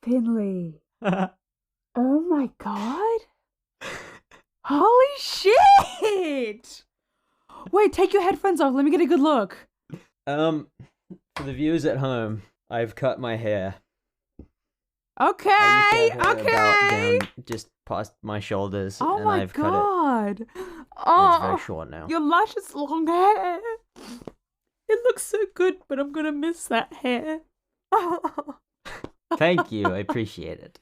Finley. Oh my god. Holy shit! Wait, take your headphones off. Let me get a good look. For the viewers at home, I've cut my hair. Okay, I used to have hair okay. about down just past my shoulders, Oh and my I've cut god. it. Oh, It's very short now. your luscious long hair. It looks so good, but I'm gonna miss that hair. Thank you, I appreciate it.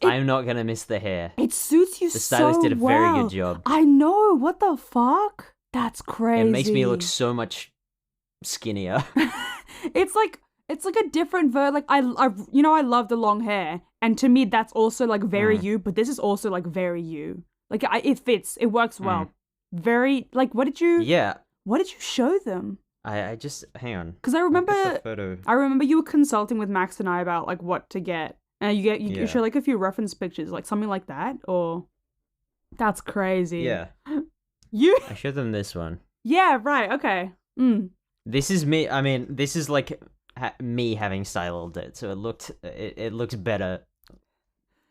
I'm not gonna miss the hair. It suits you so well. The stylist did a very good job. I know. What the fuck? That's crazy. It makes me look so much skinnier. It's like a different like I love the long hair, and to me that's also like very you, but this is also like very you. Like it fits. It works well. Very like what did you show them? I just hang on. Because I remember photo. I remember you were consulting with Max and I about like what to get. And you show like a few reference pictures, like something like that, or that's crazy. Yeah. I showed them this one. Yeah, right. Okay. This is me. I mean, this is like me having styled it, so it looks better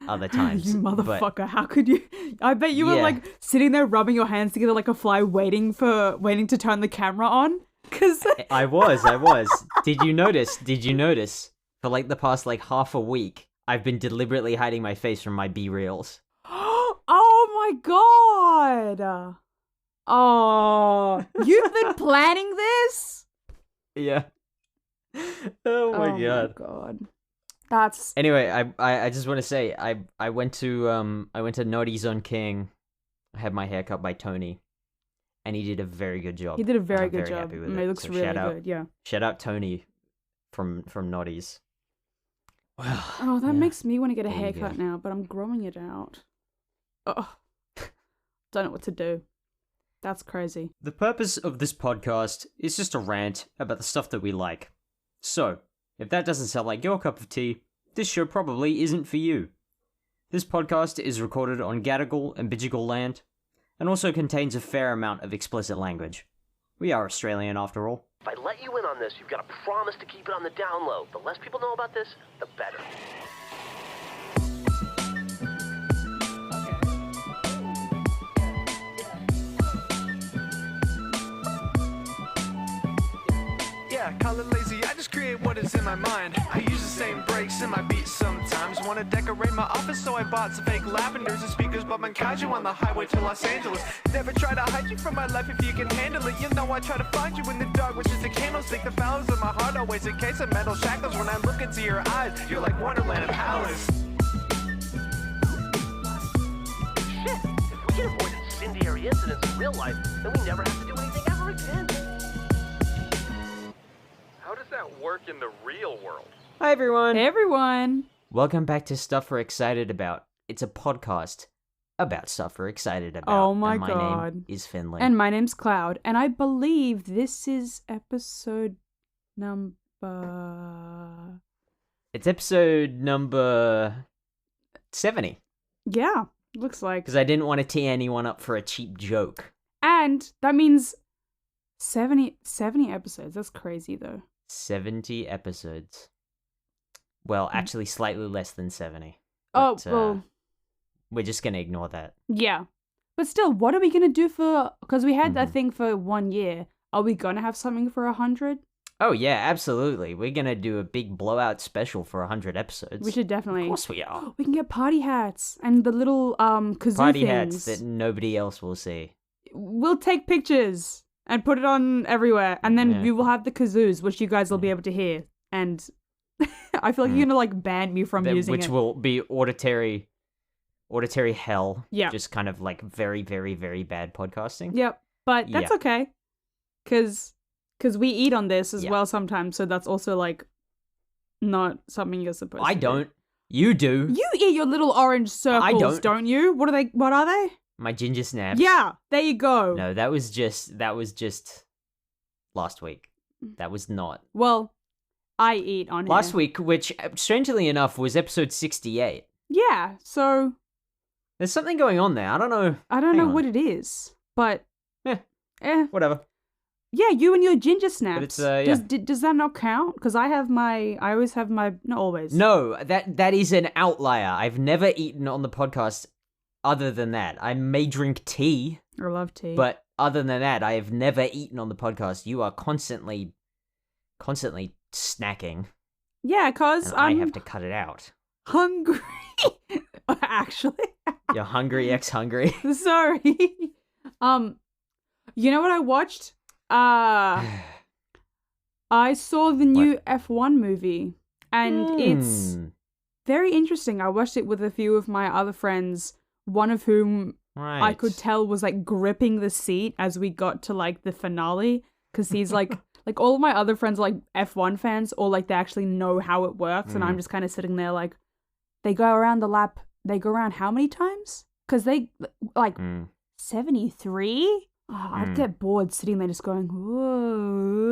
other times. You motherfucker! How could you? I bet you were like sitting there rubbing your hands together like a fly, waiting to turn the camera on. Cause I was. Did you notice? For like the past like half a week, I've been deliberately hiding my face from my B-reels. Oh my god! Oh, you've been planning this? Yeah. Oh my god. That's anyway. I just want to say I went to Naughty's on King. I had my hair cut by Tony, and he did a very good job. He did a very good very job. Happy with it looks really good. Yeah. Shout out Tony from Naughty's. Well, oh, that makes me want to get a haircut now, but I'm growing it out. Oh, don't know what to do. That's crazy. The purpose of this podcast is just a rant about the stuff that we like. So, if that doesn't sound like your cup of tea, this show probably isn't for you. This podcast is recorded on Gadigal and Bidjigal land, and also contains a fair amount of explicit language. We are Australian after all. If I let you in on this, you've got to promise to keep it on the down low. The less people know about this, the better. Yeah, call it lazy, I just create what is in my mind. I use the same breaks in my beats sometimes. Wanna decorate my office, so I bought some fake lavenders and speakers, bumping kaiju on the highway to Los Angeles. Never try to hide you from my life if you can handle it. You know I try to find you in the dark, which is a candlestick. The valves of my heart always encase of metal shackles. When I look into your eyes, you're like Wonderland of Alice. Shit, if we can avoid incendiary incidents in real life, then we never have to do anything ever again. How does that work in the real world? Hi everyone! Hey everyone! Welcome back to Stuff We're Excited About. It's a podcast about stuff we're excited about. Oh my and my god. name is Finley. And my name's Cloud, and I believe this is episode number... It's episode number 70. Yeah, looks like. Because I didn't want to tee anyone up for a cheap joke. And that means 70 episodes. That's crazy, though. 70 episodes. Well, actually slightly less than 70. Oh, But, well... we're just going to ignore that. Yeah. But still, what are we going to do for... Because we had that thing for 1 year. Are we going to have something for 100? Oh, yeah, absolutely. We're going to do a big blowout special for 100 episodes. We should definitely... Of course we are. We can get party hats and the little kazoo Party things. hats that nobody else will see. We'll take pictures and put it on everywhere. And then we will have the kazoos, which you guys will be able to hear. And I feel like you're going to ban me from using it. Which will be auditory hell. Yeah. Just kind of like very, very, very bad podcasting. Yep. But that's okay. Because we eat on this as well sometimes. So that's also like not something you're supposed to do. I don't. You do. You eat your little orange circles, don't you? What are they? My ginger snaps. Yeah, there you go. No, that was just last week. That was not. Well, I eat on last here. week, which strangely enough was episode 68. Yeah, so there's something going on there. I don't know. I don't know what it is, but whatever. Yeah, you and your ginger snaps. But it's yeah. Does that not count? Because I always have my, not always. No, that is an outlier. I've never eaten on the podcast other than that. I may drink tea. I love tea. But other than that, I have never eaten on the podcast. You are constantly snacking. Yeah, because I have to cut it out. Hungry. Actually. You're hungry, ex-hungry. Sorry. You know what I watched? I saw the new F1 movie, and it's very interesting. I watched it with a few of my other friends, one of whom I could tell was like gripping the seat as we got to like the finale, because he's like like all of my other friends are like F1 fans, or like they actually know how it works, and I'm just kind of sitting there like, they go around the lap. They go around how many times? Because they like 73. Oh, I'd get bored sitting there just going, whoa,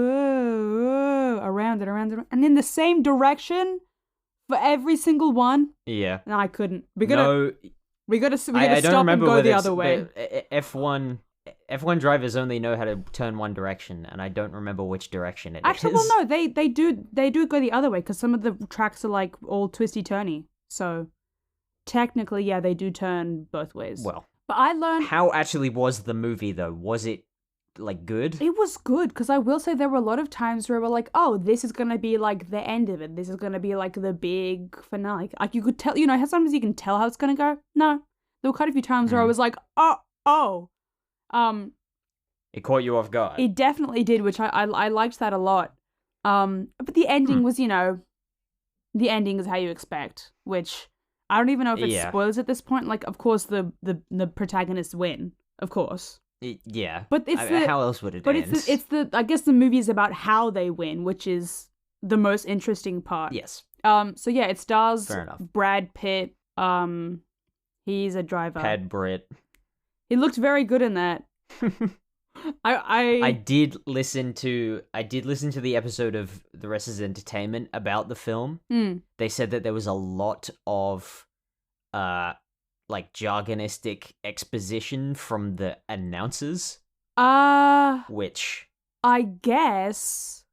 whoa, whoa, around it, and in the same direction for every single one. Yeah. No, I couldn't. We gotta stop and go the other way. F1 drivers only know how to turn one direction, and I don't remember which direction it is. Actually, well, no, they do go the other way, because some of the tracks are like all twisty-turny. So technically, yeah, they do turn both ways. Well. But I learned... How actually was the movie, though? Was it, like, good? It was good, because I will say there were a lot of times where we're like, oh, this is going to be, like, the end of it. This is going to be, like, the big finale. Like, you could tell, how sometimes you can tell how it's going to go? No. There were quite a few times where I was like, oh. It caught you off guard. It definitely did, which I liked that a lot. But the ending was, the ending is how you expect, which... I don't even know if it's spoilers at this point. Like, of course, the protagonists win, of course. Yeah, but it's how else would it end? But it's the I guess the movie is about how they win, which is the most interesting part. Yes. So yeah, it stars Brad Pitt. He's a driver. Pad Britt. He looked very good in that. I did listen to the episode of The Rest is Entertainment about the film. They said that there was a lot of like jargonistic exposition from the announcers. Which I guess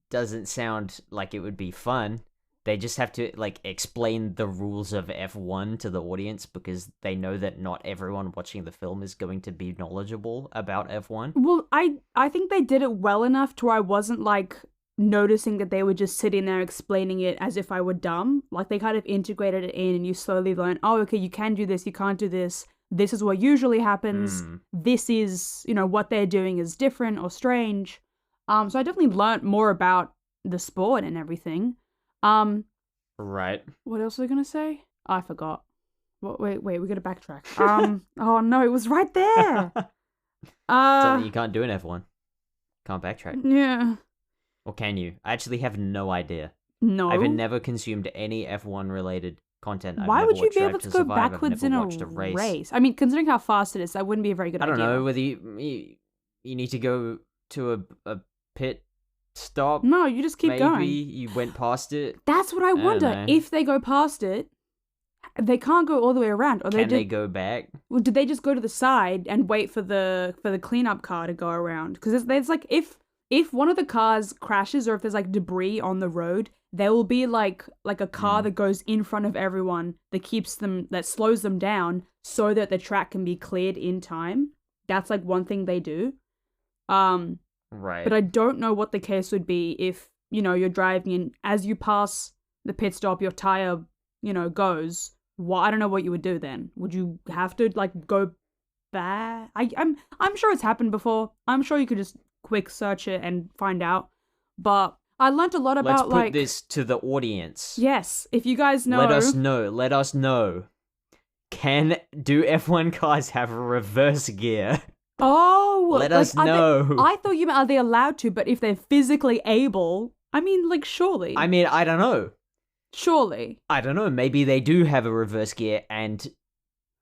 doesn't sound like it would be fun. They just have to like explain the rules of F1 to the audience, because they know that not everyone watching the film is going to be knowledgeable about F1. Well, I think they did it well enough to where I wasn't like noticing that they were just sitting there explaining it as if I were dumb. Like, they kind of integrated it in, and you slowly learn, oh, okay, you can do this, you can't do this. This is what usually happens. This is, what they're doing is different or strange. So I definitely learned more about the sport and everything. Right. What else was I gonna say? Oh, I forgot. Wait, we gotta backtrack. Oh no, it was right there. Something you can't do in F1. Can't backtrack. Yeah. Or can you? I actually have no idea. No. I've never consumed any F1 related content. Why would you be able to go backwards in a race? I mean, considering how fast it is, that wouldn't be a very good idea. I don't know whether you need to go to a pit stop. No, you just keep going. Maybe you went past it. That's what I wonder. If they go past it, they can't go all the way around. Or they go back? Well, did they just go to the side and wait for the cleanup car to go around? Because there's like, if one of the cars crashes, or if there's like debris on the road, there will be like a car that goes in front of everyone that slows them down so that the track can be cleared in time. That's like one thing they do. Right. But I don't know what the case would be if, you're driving and as you pass the pit stop, your tire, goes. Well, I don't know what you would do then. Would you have to like go back? I'm sure it's happened before. I'm sure you could just quick search it and find out. But I learned a lot about Let's put this to the audience. Yes, if you guys know. Let us know. Do F1 cars have a reverse gear? Oh, let us know. I thought you meant, are they allowed to? But if they're physically able, I mean, like, surely. I mean, I don't know. Surely. I don't know. Maybe they do have a reverse gear,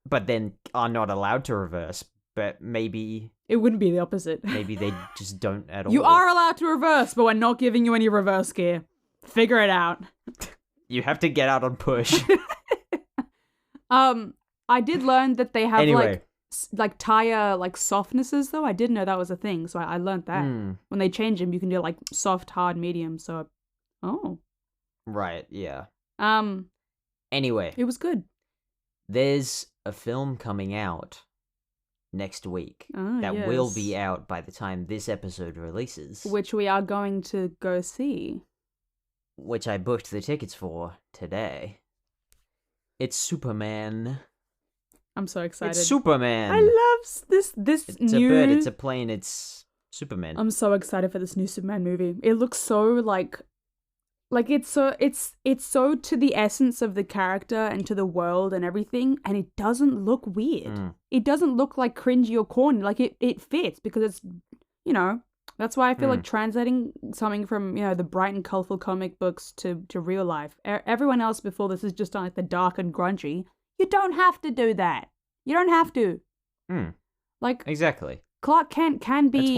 but then are not allowed to reverse. But maybe it wouldn't be the opposite. Maybe they just don't at all. You are allowed to reverse, but we're not giving you any reverse gear. Figure it out. You have to get out on push. I did learn that they have like tire like softnesses though. I didn't know that was a thing, so I learned that. When they change them, you can do like soft, hard, medium. So, Right, yeah. um, Anyway, it was good. there's a film coming out next week that will be out by the time this episode releases, which we are going to go see. which I booked the tickets for today. It's Superman. I'm so excited. It's Superman. I love this It's new. a bird, it's a plane, it's Superman. I'm so excited for this new Superman movie. It looks so like it's so to the essence of the character and to the world and everything, and it doesn't look weird. It doesn't look like cringy or corny. Like it fits because it's, you know, that's why I feel like translating something from, you know, the bright and colorful comic books to real life. Everyone else before this is just on like the dark and grungy. You don't have to do that. You don't have to. Like Exactly. Clark Kent can be.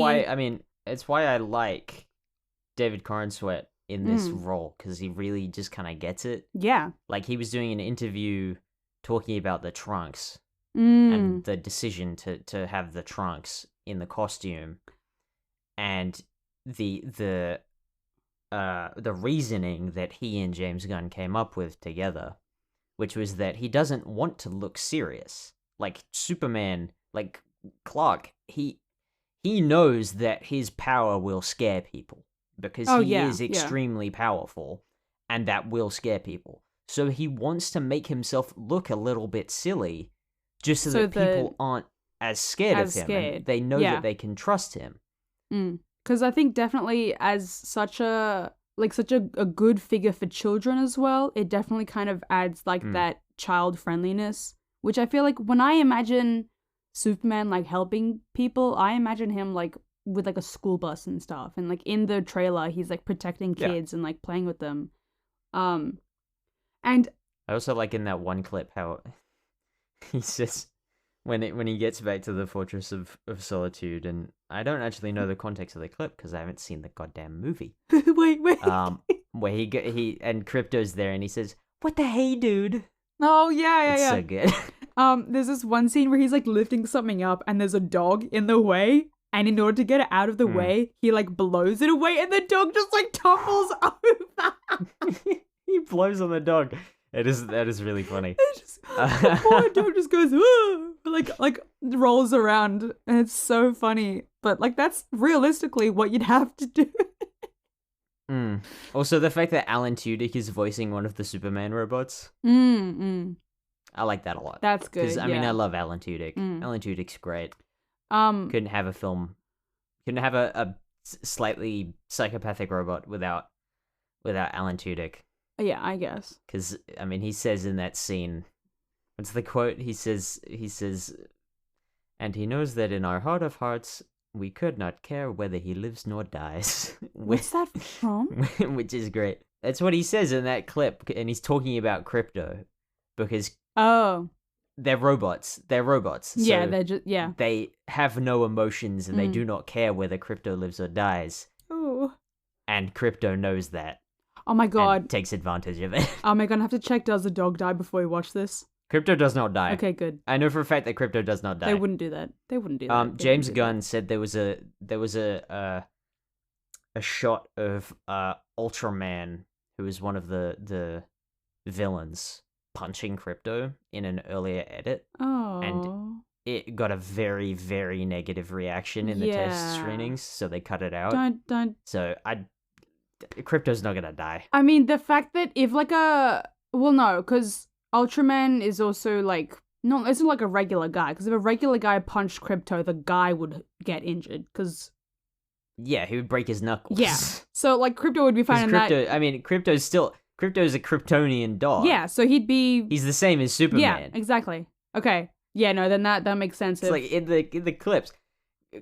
It's why I like David Cornsweet in this role, because he really just kind of gets it. Yeah. Like, he was doing an interview talking about the trunks and the decision to have the trunks in the costume, and the reasoning that he and James Gunn came up with together, which was that he doesn't want to look serious. Like Superman, like Clark, he knows that his power will scare people because he is extremely powerful, and that will scare people. So he wants to make himself look a little bit silly just so that people aren't as scared of him. And they know that they can trust him. Because I think definitely as such a good figure for children as well, it definitely kind of adds like that child friendliness, which I feel like when I imagine Superman like helping people, I imagine him like with like a school bus and stuff, and like in the trailer he's like protecting kids and like playing with them. And I also like in that one clip how he says when he gets back to the Fortress of Solitude, and I don't actually know the context of the clip because I haven't seen the goddamn movie. wait. Where he and Crypto's there, and he says, "What the hey, dude?" Oh yeah. It's so good. There's this one scene where he's like lifting something up, and there's a dog in the way, and in order to get it out of the way, he like blows it away, and the dog just like tumbles over. He blows on the dog. That is really funny. The poor dog just goes, like rolls around, and it's so funny. But like that's realistically what you'd have to do. Also, the fact that Alan Tudyk is voicing one of the Superman robots. I like that a lot. That's good. Because I mean, I love Alan Tudyk. Alan Tudyk's great. Couldn't have a slightly psychopathic robot without Alan Tudyk. Yeah, I guess. Because I mean, he says in that scene, what's the quote? He says, and he knows that in our heart of hearts, we could not care whether he lives nor dies. What's that from? Which is great. That's what he says in that clip, and he's talking about Crypto, because they're robots. They're robots. Yeah, so they're just they have no emotions, and they do not care whether Crypto lives or dies. Oh. And Crypto knows that. Oh my god. And takes advantage of it. Am I gonna have to check does the dog die before we watch this? Crypto does not die. Okay, good. I know for a fact that Crypto does not die. They wouldn't do that. James Gunn said there was a shot of Ultraman, who was one of the villains, punching Crypto in an earlier edit. Oh. And it got a very, very negative reaction in the test screenings, so they cut it out. Don't. So Crypto's not gonna die. I mean, the fact that if like because Ultraman is also like isn't like a regular guy. Because if a regular guy punched Crypto, the guy would get injured. Because he would break his knuckles. Yeah. So like Crypto would be fine in that. I mean, Crypto's a Kryptonian dog. Yeah. So he's the same as Superman. Yeah. Exactly. Okay. Yeah. No. Then that makes sense. It's like in the clips,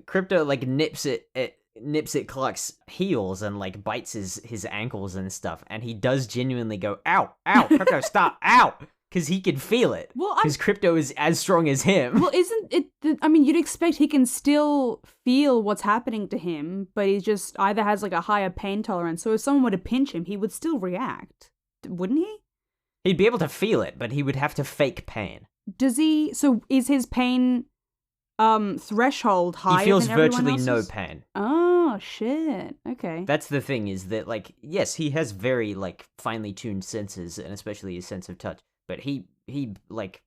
Crypto like nips at Clark's heels and like bites his ankles and stuff, and he does genuinely go, ow, Crypto, stop, ow, because he can feel it. Well, because Crypto is as strong as him. Well, isn't it? I mean, you'd expect he can still feel what's happening to him, but he just either has like a higher pain tolerance. So if someone were to pinch him, he would still react, wouldn't he? He'd be able to feel it, but he would have to fake pain. Does he? So is his pain threshold higher He feels than everyone virtually no else's? pain. Oh shit. Okay. That's the thing, is that, like, yes, he has very, like, finely tuned senses, and especially his sense of touch, but he like,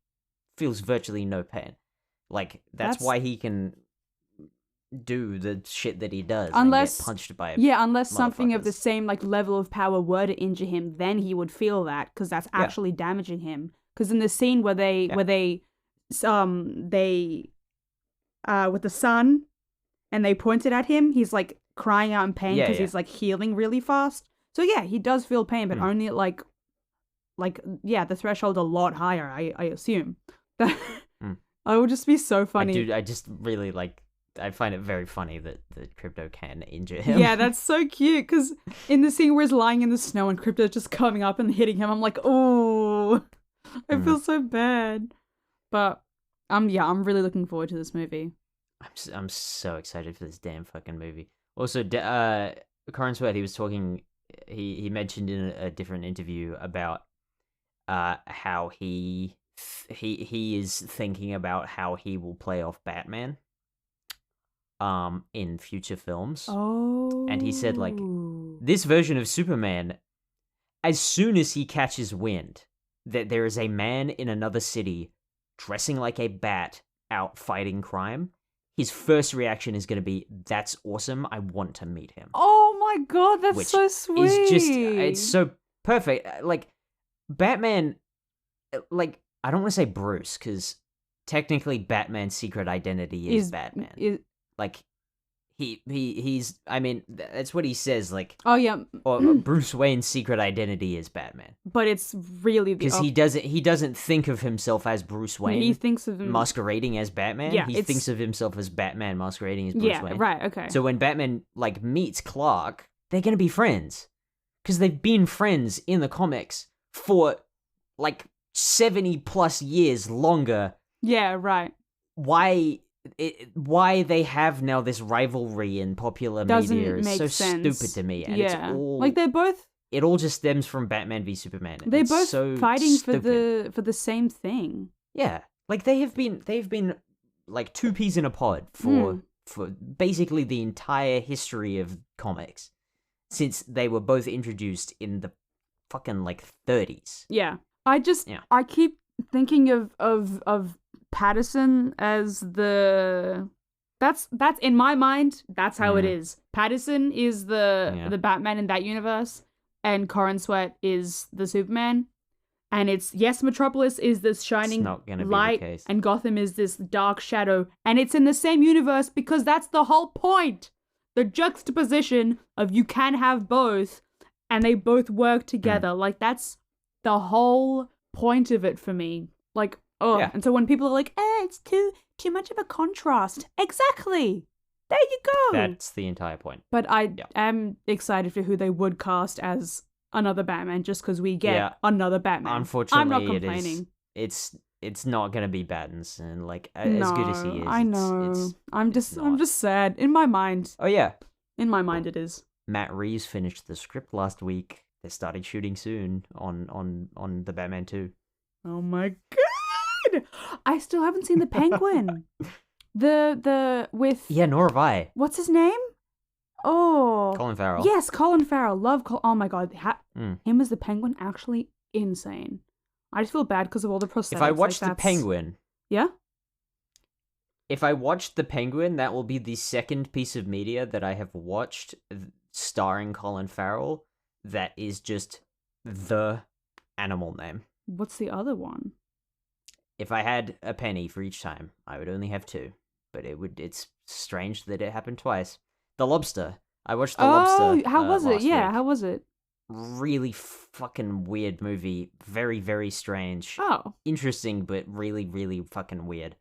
feels virtually no pain. Like, that's why he can do the shit that he does and get punched by unless something of the motherfuckers. same, like, level of power were to injure him, then he would feel that, because that's actually damaging him. Because in the scene where they with the sun, and they pointed at him, he's like crying out in pain because he's like healing really fast. So yeah, he does feel pain, but only at like the threshold a lot higher, I assume. That would just be so funny. I just really I find it very funny that Crypto can injure him. Yeah, that's so cute, because in the scene where he's lying in the snow and Crypto's just coming up and hitting him, I'm like, oh, I feel so bad. But I'm really looking forward to this movie. I'm so excited for this damn fucking movie. Also, Corin Sweat, he was talking, he mentioned in a different interview about how he is thinking about how he will play off Batman in future films. Oh. And he said, like, this version of Superman, as soon as he catches wind that there is a man in another city dressing like a bat out fighting crime, his first reaction is going to be, that's awesome, I want to meet him. Oh my god, that's so sweet. It's so perfect. Like, Batman, like, I don't want to say Bruce, because technically Batman's secret identity is Batman. Like, he's, I mean, that's what he says, like, oh yeah, or Bruce Wayne's secret identity is Batman. But it's really because he doesn't think of himself as Bruce Wayne. He thinks of him masquerading as Batman. Yeah, he thinks of himself as Batman masquerading as Bruce Wayne. Yeah, right, okay. So when Batman, like, meets Clark, they're gonna be friends. Because they've been friends in the comics for, like, 70 plus years longer. Yeah, right. Why they have now this rivalry in popular media is so stupid to me. And it's all, like, they're both, it all just stems from Batman v Superman. They're both so fighting stupid. for the same thing. Yeah, like they've been like two peas in a pod for basically the entire history of comics since they were both introduced in the fucking like 30s. Yeah, I keep thinking of Patterson as that's in my mind, that's how it is. Patterson is the Batman in that universe, and Corin Sweat is the Superman. And it's, yes, Metropolis is this shining light, and Gotham is this dark shadow, and it's in the same universe because that's the whole point. The juxtaposition of you can have both, and they both work together. Like, that's the whole point of it for me. Like, and so when people are like, it's too much of a contrast. Exactly. There you go. That's the entire point. But I am excited for who they would cast as another Batman, just because we get another Batman. Unfortunately, I'm not complaining. It's not gonna be Pattinson, like, as good as he is. I know. I'm just sad. In my mind. Oh yeah. In my mind it is. Matt Reeves finished the script last week. They're starting shooting soon on the Batman 2. Oh my god! I still haven't seen the Penguin. the with nor have I. What's his name? Oh, Colin Farrell. Yes, Colin Farrell. Love oh my god, him as the Penguin, actually insane. I just feel bad because of all the prosthetics. If I watch the Penguin, if I watch the Penguin, that will be the second piece of media that I have watched starring Colin Farrell that is just the animal name. What's the other one? If I had a penny for each time, I would only have two. But it's strange that it happened twice. The Lobster. I watched The Lobster. Oh, how was it? Yeah, week. How was it? Really fucking weird movie. Very, very strange. Oh. Interesting, but really, really fucking weird.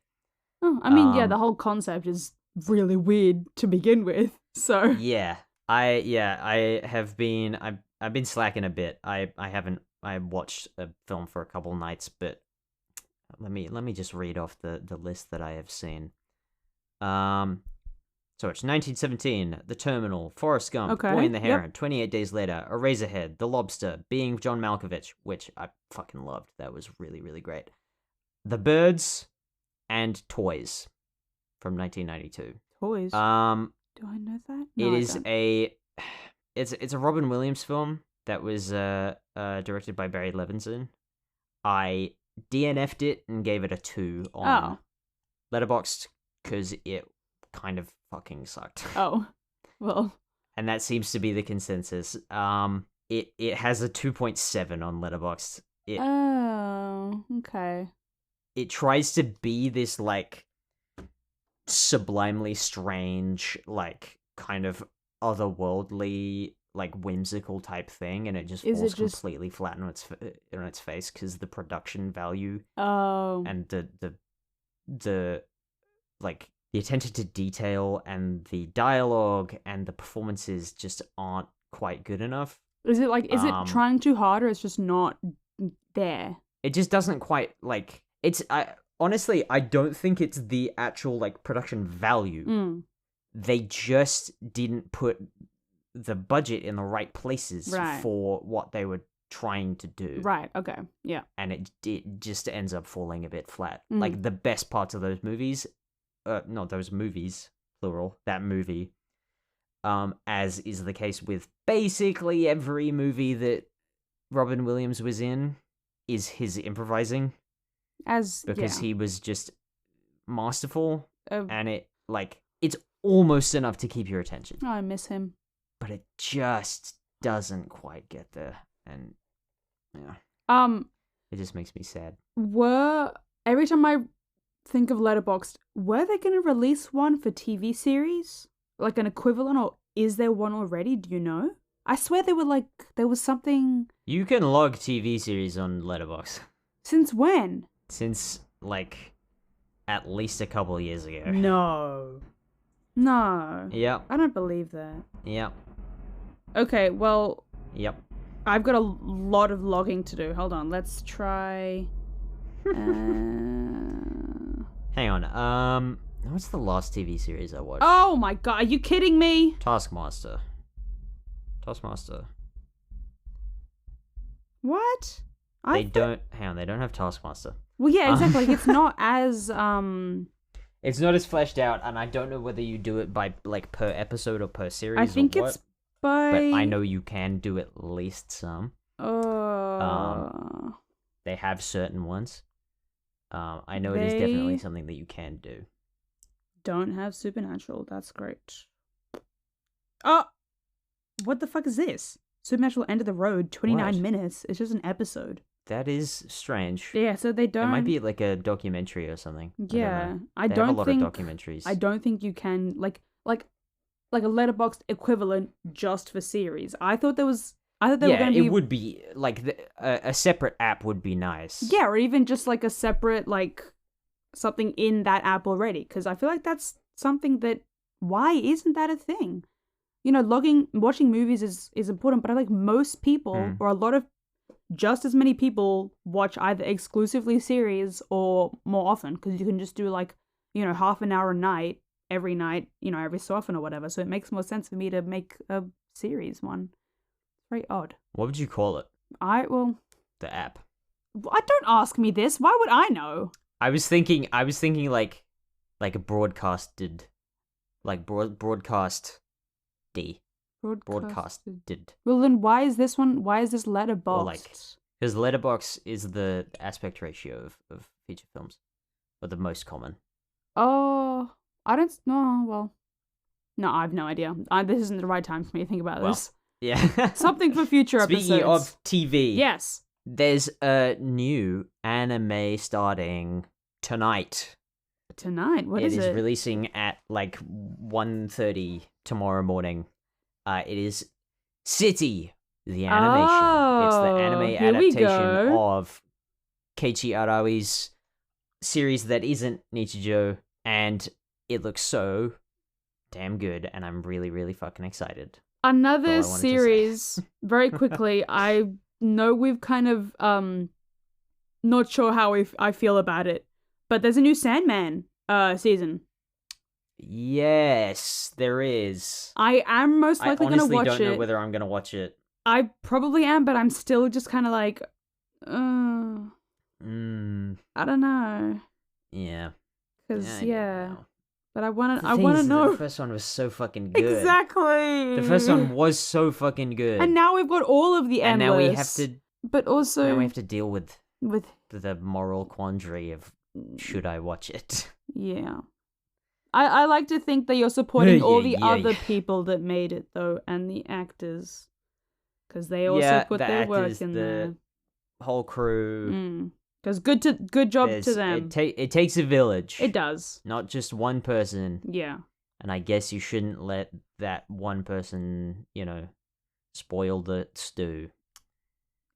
Oh, I mean, the whole concept is really weird to begin with. So yeah, I've been slacking a bit. I watched a film for a couple nights, but let me just read off the list that I have seen. So it's 1917, The Terminal, Forrest Gump, Boy and the Heron, 28 Days Later, Eraserhead, The Lobster, Being John Malkovich, which I fucking loved. That was really, really great. The Birds, and Toys. from 1992. Toys. Um, Do I know that? it No, I is don't. it's a Robin Williams film that was directed by Barry Levinson. I DNF'd it and gave it a 2 on Letterboxd because it kind of fucking sucked. Oh, well. And that seems to be the consensus. It has a 2.7 on Letterboxd. Oh, okay. It tries to be this like sublimely strange, like kind of otherworldly, like whimsical type thing, and it just falls completely flat on its face because the production value and the like the attention to detail and the dialogue and the performances just aren't quite good enough. Is it it trying too hard, or it's just not there? It just doesn't quite like it's. Honestly, I don't think it's the actual like production value. They just didn't put the budget in the right places for what they were trying to do. Right. Okay. Yeah. And it just ends up falling a bit flat. Like the best parts of those movies, not those movies, plural, that movie, as is the case with basically every movie that Robin Williams was in, is his improvising. Because he was just masterful, and it's almost enough to keep your attention. Oh, I miss him. But it just doesn't quite get there, and it just makes me sad. Every time I think of Letterboxd, were they going to release one for TV series, like an equivalent, or is there one already? Do you know? I swear there was something. You can log TV series on Letterboxd. Since when? Since, at least a couple of years ago. No. Yep. I don't believe that. Yep. Okay, well... Yep. I've got a lot of logging to do. Hold on, let's try... Hang on, what's the last TV series I watched? Oh my god, are you kidding me? Taskmaster. What? They don't have Taskmaster. Well, yeah, exactly. It's not as, It's not as fleshed out, and I don't know whether you do it by, per episode or per series I think or what. it's by... But I know you can do at least some. They have certain ones. I know it is definitely something that you can do. Don't have Supernatural. That's great. Oh! What the fuck is this? Supernatural End of the Road, 29 minutes. It's just an episode. That is strange. Yeah, so they don't... It might be like a documentary or something. Yeah. I don't know. They have a lot of documentaries. I don't think you can... Like a Letterboxd equivalent just for series. I thought they were going to be... Yeah, it would be... a separate app would be nice. Yeah, or even just a separate, something in that app already. Because I feel like that's something that... Why isn't that a thing? You know, watching movies is important, but I like most people, or a lot of just as many people, watch either exclusively series or more often, because you can just do half an hour a night, every night, every so often or whatever. So it makes more sense for me to make a series one. Very odd. What would you call it? The app. Don't ask me this. Why would I know? I was thinking like a broadcasted, broadcast D. Broadcasted. Well, then why is this Letterboxd? Because Letterboxd is the aspect ratio of feature films, or the most common. Oh, I don't know. Well, no, I have no idea. This isn't the right time for me to think about this. Yeah. Something for future episodes. Speaking of TV. Yes. There's a new anime starting tonight. Tonight? What is it? It is releasing at 1:30 tomorrow morning. It is City, the animation. It's the anime adaptation of Keiichi Arawi's series that isn't Nichijou, and it looks so damn good, and I'm really, really fucking excited. Another series, very quickly, I know we've kind of, not sure how I feel about it, but there's a new Sandman season. Yes, there is. I am most likely going to watch it. I honestly don't know whether I'm going to watch it. I probably am, but I'm still just kind of I don't know. Yeah. Because, But I want The to thing is that know. The first one was so fucking good. Exactly. The first one was so fucking good. And now we've got all of the And endless. now we have to. But also Now we have to deal with with the moral quandary of should I watch it? yeah. I like to think that you're supporting all the Yeah. other people that made it though, and the actors, because they also put the their work actors, in the there. whole crew. Because good job to them. It takes a village. It does. Not just one person. Yeah. And I guess you shouldn't let that one person, spoil the stew.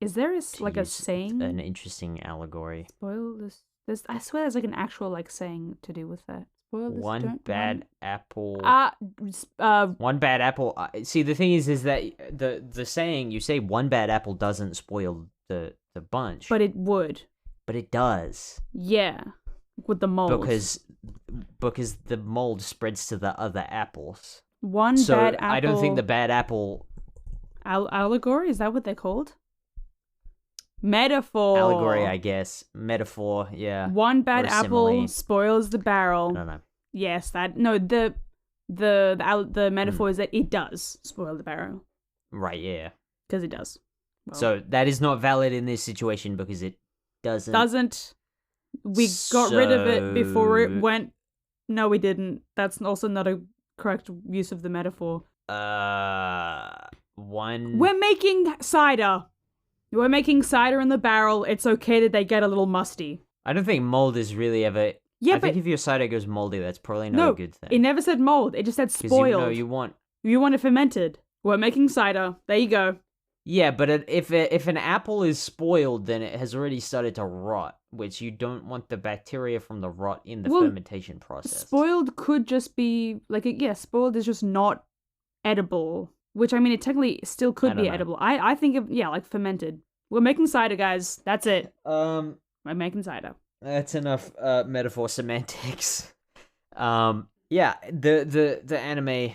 Is there a To use saying? An interesting allegory. Spoil this. I swear there's like an actual saying to do with that. Spoil this. One bad apple. One bad apple. See, the thing is that the saying you say one bad apple doesn't spoil the bunch, But it would. but it does Yeah. With the mold. because the mold spreads to the other apples. One So bad apple. I don't think the bad apple allegory, is that what they're called? Metaphor. allegory, I guess, metaphor. Yeah. One bad or a apple simile. spoils the barrel. I don't know. Yes, the metaphor is that it does spoil the barrel Right. Yeah. because it does. Well, So that is not valid in this situation because it doesn't. We got rid of it before it So- went. No, we didn't. That's also not a correct use of the metaphor. One. We're making cider. We're making cider in the barrel. It's okay that they get a little musty. I don't think mold is really ever. Yeah, I think but if your cider goes moldy, that's probably not no, a good thing. it never said mold. It just said 'Cause spoiled. you want. You want it fermented. We're making cider. There you go. Yeah, but if an apple is spoiled, then it has already started to rot, which you don't want the bacteria from the rot in the Well, fermentation process. Spoiled could just be spoiled is just not edible. Which I mean, it technically still I could don't be know. edible. I think of like fermented. We're making cider, guys. That's it. We're making cider. That's enough metaphor semantics. Yeah, the anime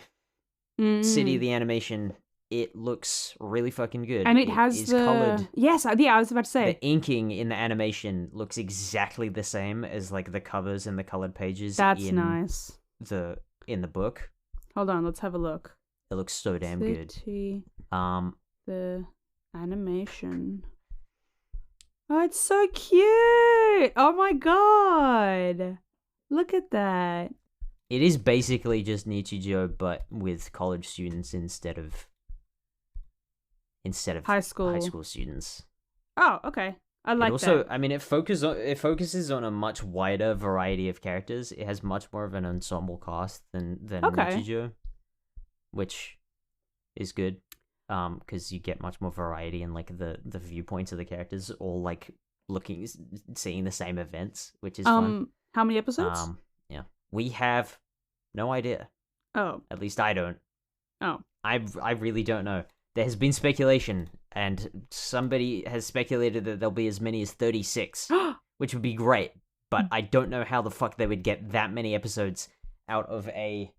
city, the animation, it looks really fucking good. And it has is the colored. yes, yeah. I was about to say The inking in the animation looks exactly the same as like the covers and the colored pages. that's in nice. in the book. Hold on, let's have a look. It looks so damn good. City, Um, the animation. Oh, it's so cute! Oh my god! Look at that. it is basically just Nichijou, but with college students instead of High school students. Oh, okay. I like it also, that. I mean, it focuses on a much wider variety of characters. It has much more of an ensemble cast than Okay. Nichijou, which is good. Because you get much more variety in like the viewpoints of the characters, all like seeing the same events, which is fun. How many episodes? Yeah, we have no idea. Oh, At least I don't. oh. I really don't know. There has been speculation, and somebody has speculated that there'll be as many as 36, which would be great. But I don't know how the fuck they would get that many episodes out of a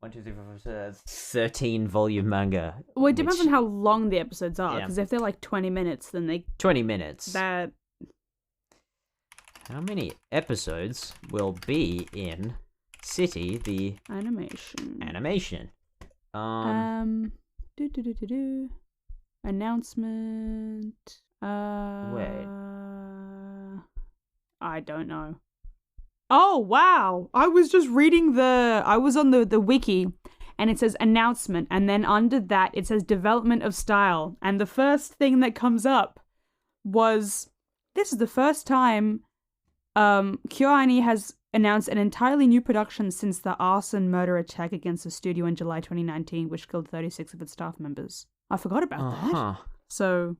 13 volume manga. Well, it depends which- on how long the episodes are. Yeah. Because if they're like 20 minutes, then 20 minutes. that. How many episodes will be in City the Animation. animation? Do. Announcement. Wait. I don't know. Oh, wow. I was just reading I was on the wiki and it says announcement. And then under that, it says development of style. And the first thing that comes up was this is the first time KyoAni has announced an entirely new production since the arson murder attack against the studio in July 2019, which killed 36 of its staff members. I forgot about that. So,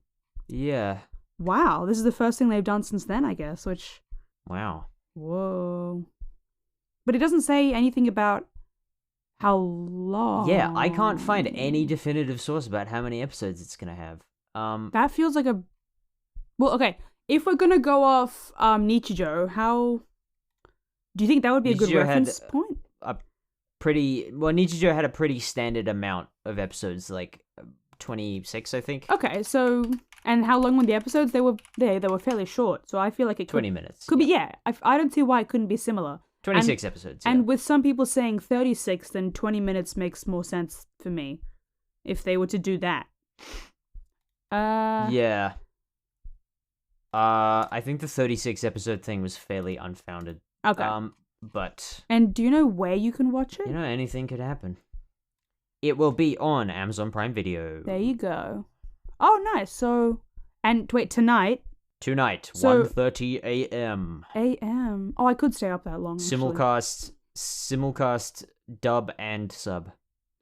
Yeah. wow, this is the first thing they've done since then, I guess, which, Wow. whoa. But it doesn't say anything about how long. Yeah, I can't find any definitive source about how many episodes it's gonna have. That feels like a... Well, okay, if we're gonna go off Nichijou, how... Do you think that would be a good Nichijou had reference point? Nichijou had a pretty standard amount of episodes, like 26, I think. Okay, so... And how long were the episodes? They were fairly short, so I feel like it could... 20 minutes. Could be, yeah. I don't see why it couldn't be similar. 26 episodes. Yeah. And with some people saying 36, then 20 minutes makes more sense for me if they were to do that. Yeah. I think the 36 episode thing was fairly unfounded. Okay. But And do you know where you can watch it? anything could happen. It will be on Amazon Prime Video. There you go. Oh, nice. So, and wait, tonight? Tonight, So- 1:30 a.m. a.m. Oh, I could stay up that long. actually. Simulcast, dub and sub.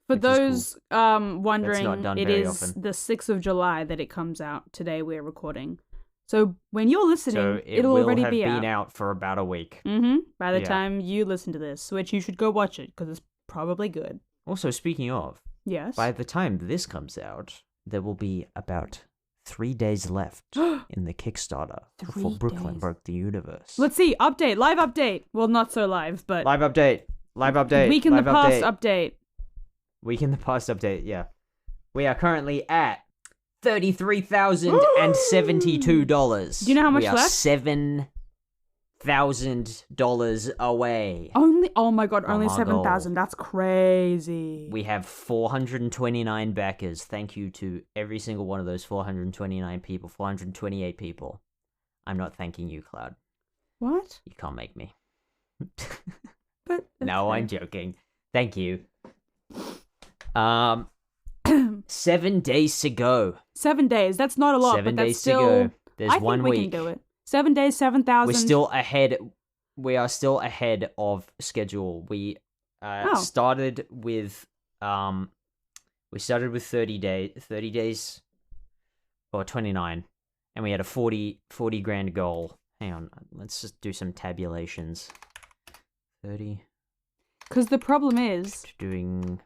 For which is those wondering, not done it very is often. the 6th of July that it comes out. Today we're recording. So when you're listening, So it it'll will already have be been out. out for about a week. By the Yeah. time you listen to this, which you should go watch it because it's probably good. Also, speaking of, Yes. by the time this comes out, there will be about 3 days left in the Kickstarter for 3 Brooklyn days. Broke the Universe. Let's see. Update. Live update. Well, not so live, but Live update. week in the live past update. update. Week in the past update, yeah. We are currently at $33,072. Do you know how much we are left? $7,000 away. Only. Oh my god. From Only our 7,000. That's crazy. We have 429 backers. Thank you to every single one of those 429 people, 428 people. I'm not thanking you, Cloud. What? You can't make me. But No, okay. I'm joking. Thank you. 7 days to go. 7 days. That's not a lot. 7 but that's days still, to go. There's I 1 think we week. can do it. 7 days, 7,000. We're still ahead. We are still ahead of schedule. We started with 30 days or 29, and we had a 40 grand goal. Hang on, let's just do some tabulations. 30 Because the problem is, doing.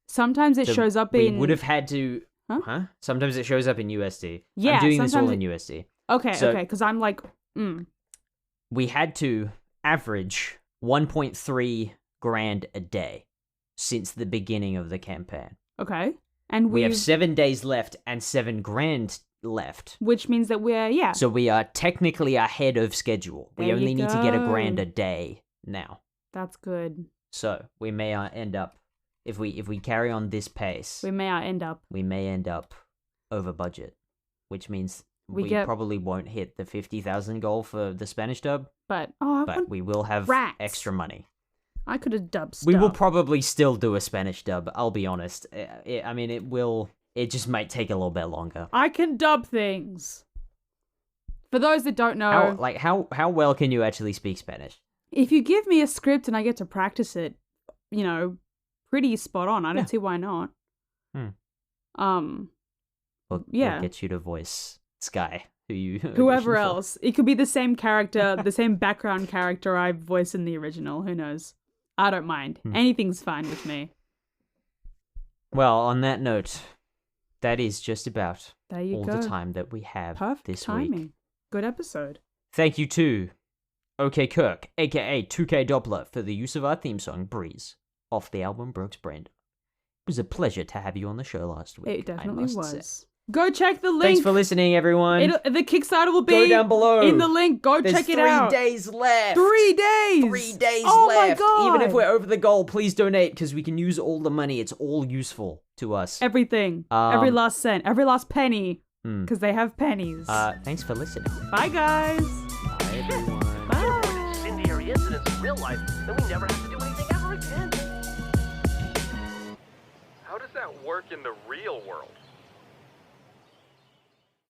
sometimes it So shows up we in. would have had to. Huh? Sometimes it shows up in USD. Yeah, I'm doing this all sometimes in USD. Okay, so- okay. Because I'm like, We had to average 1.3 grand a day since the beginning of the campaign. okay. And We have we've- 7 days left and 7 grand left. which means that we're, yeah. So we are technically ahead of schedule. We There only you need to get a grand go. a day now. That's good. So we may end up, if we carry on this pace, We may end up. we may end up over budget, which means We we get- probably won't hit the 50,000 goal for the Spanish dub, But, but we will have rats. extra money. I could have dubbed stuff. We will probably still do a Spanish dub, I'll be honest. I mean, it just might take a little bit longer. I can dub things. For those that don't know, How well can you actually speak Spanish? if you give me a script and I get to practice it, pretty spot on. I don't Yeah. see why not. We'll Yeah. get you to voice Sky, Whoever else. It could be the same character, the same background character I voiced in the original. Who knows? I don't mind. Anything's fine with me. Well, on that note, that is just about There you all go. the time that we have Perfect this timing. week. Good episode. Thank you to OK Kirk, aka 2K Doppler, for the use of our theme song, Breeze, off the album Brooks Brand. It was a pleasure to have you on the show last week. It definitely I must was. say. Go check the link. Thanks for listening, everyone. The Kickstarter will be Go down below. in the link. Go There's check it 3 out. days left. 3 days. 3 days oh left. My God. Even if we're over the goal, please donate because we can use all the money. It's all useful to us. Everything. Every Um, last cent. Every last penny. Because they have pennies. Thanks for listening. Bye, guys. Bye, everyone. Bye. Incendiary incidents in real life, then we never have to do anything ever again. How does that work in the real world?